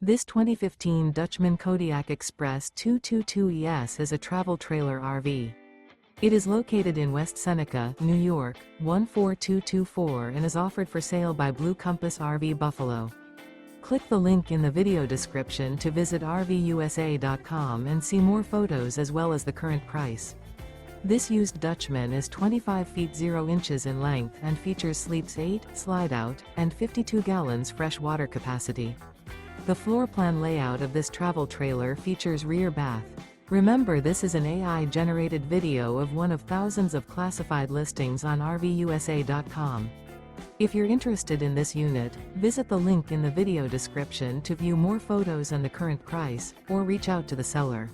This 2015 Dutchmen Kodiak Express 222 ES is a travel trailer RV. It is located in West Seneca, New York, 14224 and is offered for sale by Blue Compass RV Buffalo. Click the link in the video description to visit RVUSA.com and see more photos as well as the current price. This used Dutchman is 25 feet 0 inches in length and features sleeps 8, Slideout, and 52 gallons fresh water capacity. The floor plan layout of this travel trailer features rear bath. Remember, this is an AI-generated video of one of thousands of classified listings on RVUSA.com. If you're interested in this unit, visit the link in the video description to view more photos and the current price, or reach out to the seller.